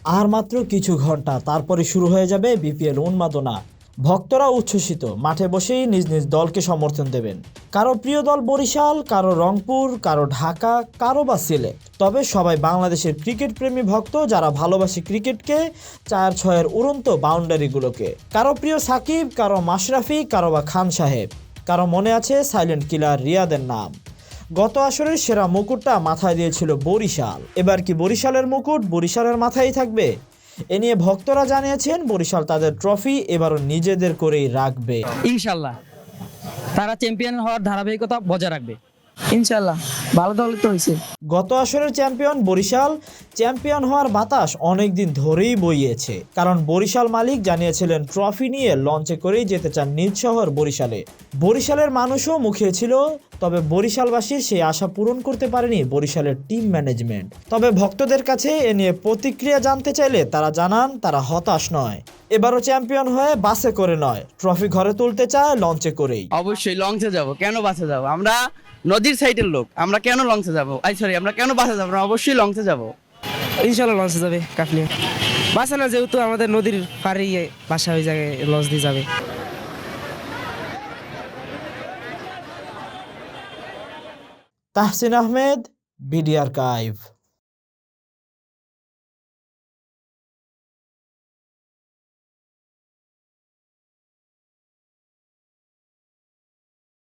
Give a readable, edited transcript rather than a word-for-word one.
আর মাত্র কিছু ঘন্টা তারপরে শুরু হয়ে যাবে বিপিএল উন্মাদনা। ভক্তরা উচ্ছ্বসিত, মাঠে বসেই নিজ নিজ দলকে সমর্থন দেবেন। কারো প্রিয় দল বরিশাল, কারো রংপুর, কারো ঢাকা, কারো বা সিলেট। তবে সবাই বাংলাদেশের ক্রিকেট প্রেমী ভক্ত, যারা ভালোবাসে ক্রিকেটকে, 4-6-এর উড়ন্ত বাউন্ডারিগুলোকে। কারো প্রিয় সাকিব, কারো মাশরাফি, কারো বা খান সাহেব, কারো মনে আছে সাইলেন্ট কিলার রিয়াদের নাম। গত আসরের সেরা মুকুটটা মাথায় দিয়েছিল বরিশাল। এবার কি বরিশালের মুকুট বরিশালের মাথায় থাকবে? এ নিয়ে ভক্তরা জানিয়েছেন বরিশাল তাদের ট্রফি এবারও নিজেদের করেই রাখবে। ইনশাল্লাহ তারা চ্যাম্পিয়ন হওয়ার ধারাবাহিকতা বজায় রাখবে। ইনশাল্লাহ ভালো দল তো হয়েছে। গত আসরের চ্যাম্পিয়ন বরিশাল, চ্যাম্পিয়ন হওয়ার বাতাস অনেক দিন ধরেই বইয়েছে। কারণ বরিশাল মালিক জানিয়েছিলেন ট্রফি নিয়ে লঞ্চে করেই যেতে চান নিজ শহর বরিশালে। বরিশালের মানুষও মুখিয়েছিল, তবে বরিশালবাসীর সেই আশা পূরণ করতে পারেনি বরিশালের টিম ম্যানেজমেন্ট। তবে ভক্তদের কাছে এ নিয়ে প্রতিক্রিয়া জানতে চাইলে তারা জানান তারা হতাশ নয়। এবারও চ্যাম্পিয়ন হয়ে বাসে করে নয়, ট্রফি ঘরে তুলতে চায় লঞ্চে করেই। অবশ্যই লঞ্চে যাব, কেন বাসে যাব? আমরা নদীর সাইডের লোক, আমরা কেন লঞ্চে যাব? আমরা কেন বাসে যাব না? অবশ্যই লঞ্চে যাব। ইনশাল্লাহ লঞ্চে যাবে কাফলিয়া বাসা না, যেহেতু আমাদের নদীর পাড়ে বাসা হয়ে যায়, লঞ্চ দিয়ে যাবে। Tahsin Ahmed, BD archive.